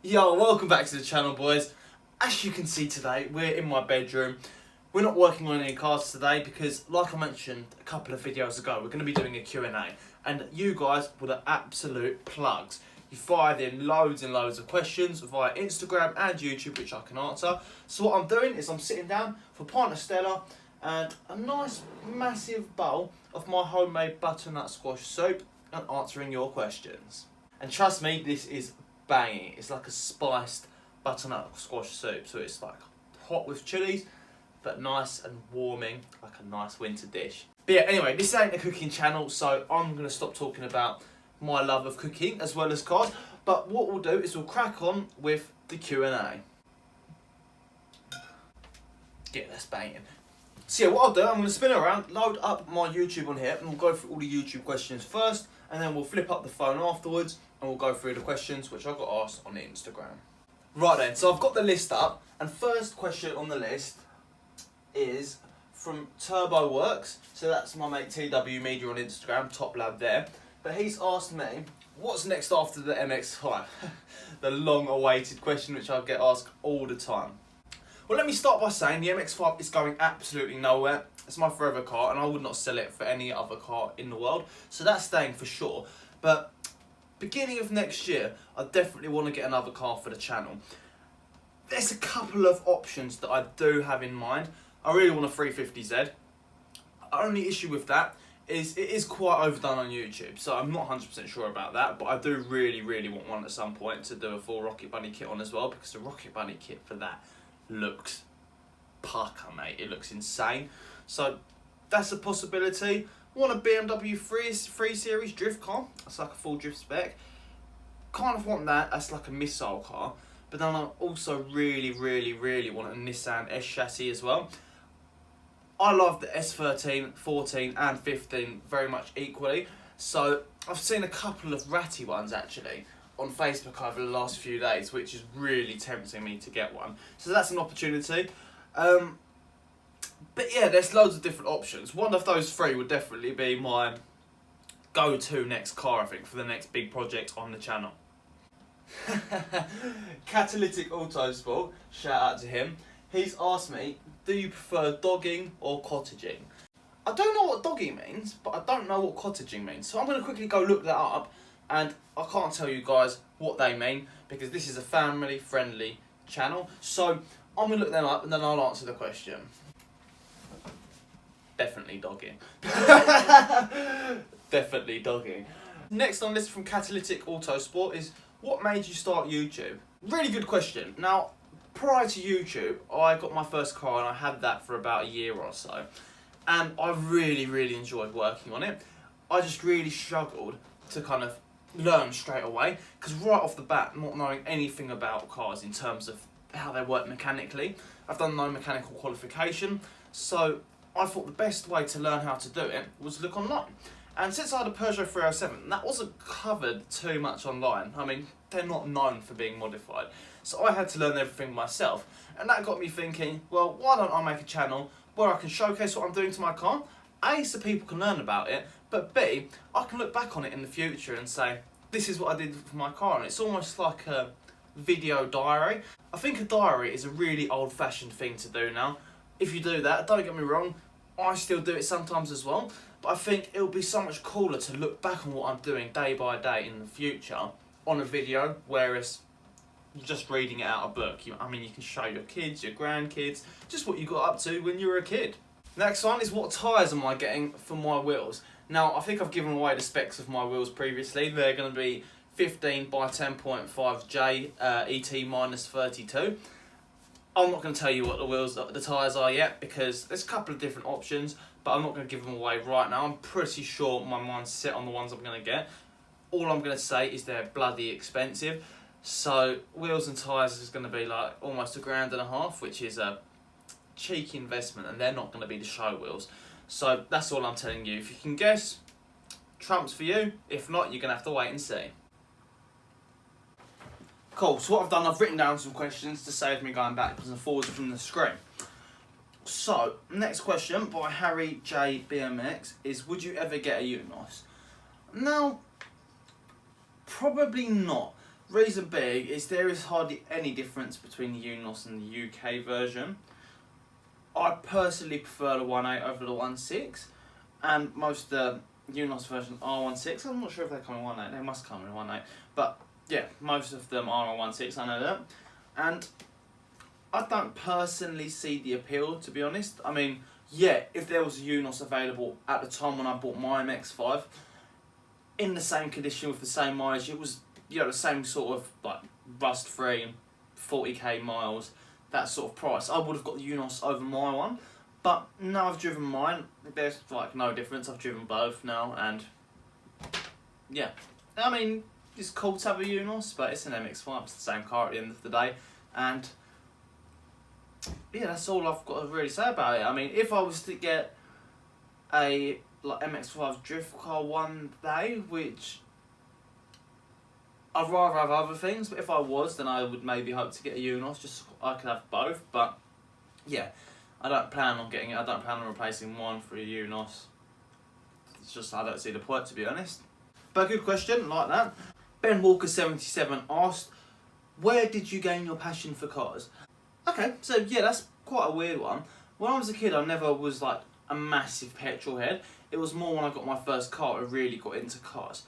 Yo, welcome back to the channel, boys. As you can see today, we're in my bedroom. We're not working on any cars today because, like I mentioned a couple of videos ago, we're going to be doing a Q&A. And you guys were the absolute plugs. You fired in loads and loads of questions via Instagram and YouTube, which I can answer. So what I'm doing is I'm sitting down for a pint of Stella and a nice massive bowl of my homemade butternut squash soup and answering your questions. And trust me, this is banging. It's like a spiced butternut squash soup, so it's like hot with chilies but nice and warming, like a nice winter dish. But yeah, anyway, this ain't a cooking channel, so I'm going to stop talking about my love of cooking as well as cars. But what we'll do is we'll crack on with the Q&A. Yeah, that's banging. So yeah, what I'll do, I'm going to spin it around, load up my YouTube on here, and we'll go through all the YouTube questions first, and then we'll flip up the phone afterwards, and we'll go through the questions which I got asked on Instagram. Right then, so I've got the list up, and first question on the list is from Turbo Works. So that's my mate TW Media on Instagram, top lad there. But he's asked me, what's next after the MX-5? The long-awaited question which I get asked all the time. Well, let me start by saying the MX-5 is going absolutely nowhere. It's my forever car, and I would not sell it for any other car in the world. So that's staying for sure. But beginning of next year, I definitely want to get another car for the channel. There's a couple of options that I do have in mind. I really want a 350Z. Only issue with that is it is quite overdone on YouTube, so I'm not 100% sure about that, but I do really want one at some point to do a full Rocket Bunny kit on as well, because the Rocket Bunny kit for that looks pucker, mate. It looks insane. So that's a possibility. I want a BMW 3 Series drift car. That's like a full drift spec. Kind of want that. That's like a missile car. But then I also really want a Nissan S chassis as well. I love the S13, 14 and 15 very much equally. So I've seen a couple of ratty ones actually on Facebook over the last few days, which is really tempting me to get one. So that's an opportunity. But yeah, there's loads of different options. One of those three would definitely be my go-to next car, I think, for the next big project on the channel. Catalytic Autosport, shout out to him. He's asked me, do you prefer dogging or cottaging? I don't know what dogging means, but I don't know what cottaging means. So I'm going to quickly go look that up, and I can't tell you guys what they mean because this is a family-friendly channel. So I'm going to look them up and then I'll answer the question. Definitely dogging. Definitely dogging. Next on the list from Catalytic Autosport is, what made you start YouTube? Really good question. Now, prior to YouTube, I got my first car and I had that for about a year or so. And I really enjoyed working on it. I just really struggled to kind of learn straight away, because right off the bat, not knowing anything about cars in terms of how they work mechanically, I've done no mechanical qualification, so I thought the best way to learn how to do it was look online. And since I had a Peugeot 307, that wasn't covered too much online. I mean, they're not known for being modified. So I had to learn everything myself. And that got me thinking, well, why don't I make a channel where I can showcase what I'm doing to my car? A, so people can learn about it, but B, I can look back on it in the future and say, this is what I did for my car. And it's almost like a video diary. I think a diary is a really old-fashioned thing to do now. If you do that, don't get me wrong, I still do it sometimes as well, but I think it'll be so much cooler to look back on what I'm doing day by day in the future on a video, whereas just reading it out of a book. I mean, you can show your kids, your grandkids, just what you got up to when you were a kid. Next one is, what tyres am I getting for my wheels? Now, I think I've given away the specs of my wheels previously. They're going to be 15 by 10.5J ET minus 32. I'm not going to tell you what the tyres are yet because there's a couple of different options, but I'm not going to give them away right now. I'm pretty sure my mind's set on the ones I'm going to get. All I'm going to say is they're bloody expensive. So wheels and tyres is going to be like almost £1,500, which is a cheeky investment, and they're not going to be the show wheels. So that's all I'm telling you. If you can guess, Trump's for you. If not, you're going to have to wait and see. Cool, so what I've done, I've written down some questions to save me going backwards and forwards from the screen. So, next question by Harry J BMX is, would you ever get a Unos? Now, probably not. Reason being is there is hardly any difference between the Unos and the UK version. I personally prefer the 1.8 over the 1.6, and most of the Unos versions are 1.6. I'm not sure if they come in 1.8. They must come in 1.8, but yeah, most of them are on 1.6. I know that, and I don't personally see the appeal, to be honest. I mean, yeah, if there was a Unos available at the time when I bought my MX-5 in the same condition with the same mileage, it was, you know, the same sort of like rust-free, 40k miles, that sort of price, I would have got the Unos over my one. But now I've driven mine, there's like no difference. I've driven both now, and yeah, I mean, it's cool to have a Unos, but it's an MX-5. It's the same car at the end of the day, and yeah, that's all I've got to really say about it. I mean, if I was to get a like MX-5 drift car one day, which I'd rather have other things, but if I was, then I would maybe hope to get a Unos, just so I could have both. But yeah, I don't plan on getting it. I don't plan on replacing one for a Unos. It's just, I don't see the point, to be honest. But a good question, like that. Ben Walker 77 asked, where did you gain your passion for cars? Okay, so yeah, that's quite a weird one. When I was a kid, I never was like a massive petrol head. It was more when I got my first car, I really got into cars.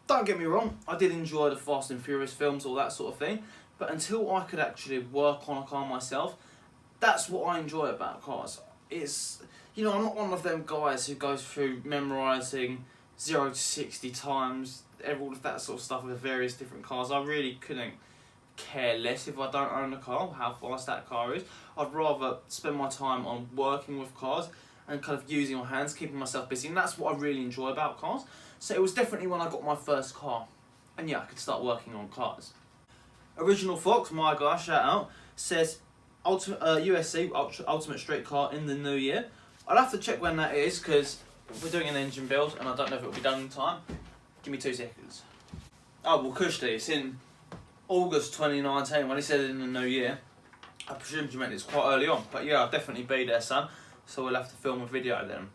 Don't get me wrong, I did enjoy the Fast and Furious films, all that sort of thing, but until I could actually work on a car myself, that's what I enjoy about cars. It's, you know, I'm not one of them guys who goes through memorising 0 to 60 times, all of that sort of stuff with various different cars. I really couldn't care less if I don't own a car, how fast that car is. I'd rather spend my time on working with cars and kind of using my hands, keeping myself busy, and that's what I really enjoy about cars. So it was definitely when I got my first car, and yeah, I could start working on cars. Original Fox, my guy, shout out, says USC Ultimate Street Car in the new year. I'll have to check when that is, because we're doing an engine build and I don't know if it will be done in time. Give me 2 seconds. Oh, well, Kushti, it's in August 2019. When he said it in the new year, I presumed you meant it's quite early on, but yeah, I'll definitely be there, son, so we'll have to film a video then.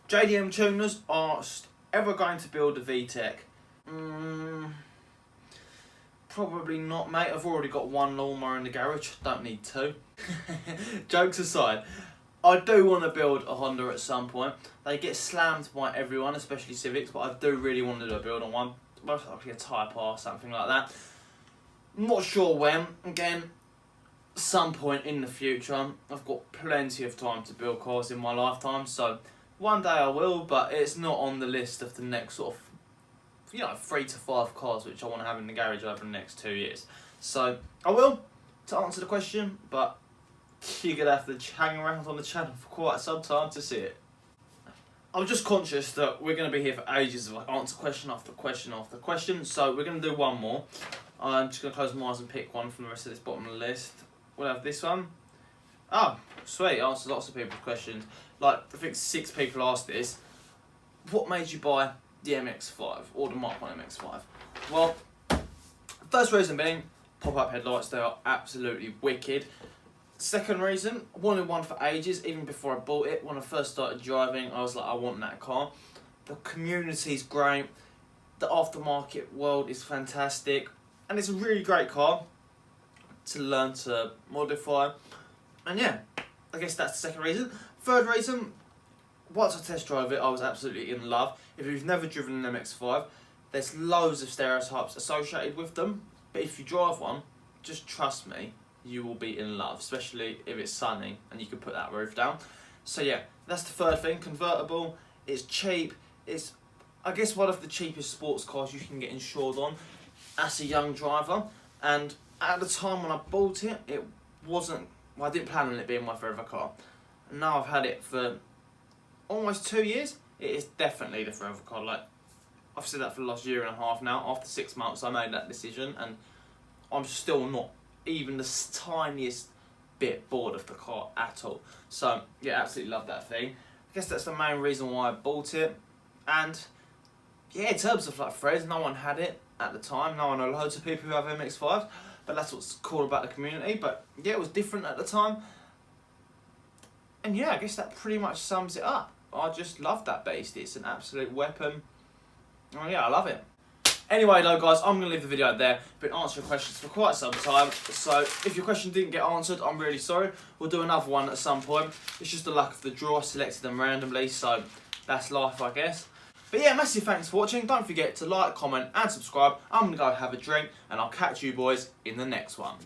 JDM Tuners asked, ever going to build a VTEC? Probably not, mate. I've already got one lawnmower in the garage, don't need 2. Jokes aside, I do want to build a Honda at some point. They get slammed by everyone, especially Civics, but I do really want to do a build on one. Most likely a Type R, something like that. Not sure when. Again, some point in the future. I've got plenty of time to build cars in my lifetime, so one day I will, but it's not on the list of the next sort of, you know, 3 to 5 cars which I want to have in the garage over the next 2 years. So I will, to answer the question, but you're going to have to hang around on the channel for quite some time to see it. I'm just conscious that we're going to be here for ages if I answer question after question after question, so we're going to do one more. I'm just going to close my eyes and pick one from the rest of this bottom of the list. We'll have this one. Oh, sweet, answered lots of people's questions. Like, I think 6 people asked this. What made you buy the MX-5 or the Mark 1 MX-5? Well, first reason being, pop-up headlights, they are absolutely wicked. Second reason, I wanted one for ages, even before I bought it. When I first started driving, I was like, I want that car. The community's great, the aftermarket world is fantastic, and it's a really great car to learn to modify. And yeah, I guess that's the second reason. Third reason, once I test drove it, I was absolutely in love. If you've never driven an MX-5, there's loads of stereotypes associated with them, but if you drive one, just trust me, you will be in love, especially if it's sunny and you can put that roof down. So yeah, that's the third thing. Convertible, it's cheap, it's I guess one of the cheapest sports cars you can get insured on as a young driver, and at the time when I bought it, it wasn't, well, I didn't plan on it being my forever car. And now I've had it for almost 2 years, it is definitely the forever car. Like, I've said that for the last 1.5 years now. After 6 months I made that decision, and I'm still not even the tiniest bit bored of the car at all. So yeah, absolutely love that thing. I guess that's the main reason why I bought it. And yeah, in terms of like friends, no one had it at the time. Now I know loads of people who have MX-5, but that's what's cool about the community. But yeah, it was different at the time. And yeah, I guess that pretty much sums it up. I just love that beast. It's an absolute weapon. Oh yeah, I love it. Anyway though guys, I'm going to leave the video there. Been answering questions for quite some time, so if your question didn't get answered, I'm really sorry. We'll do another one at some point. It's just the luck of the draw, I selected them randomly, so that's life I guess. But yeah, massive thanks for watching. Don't forget to like, comment and subscribe. I'm going to go have a drink and I'll catch you boys in the next one.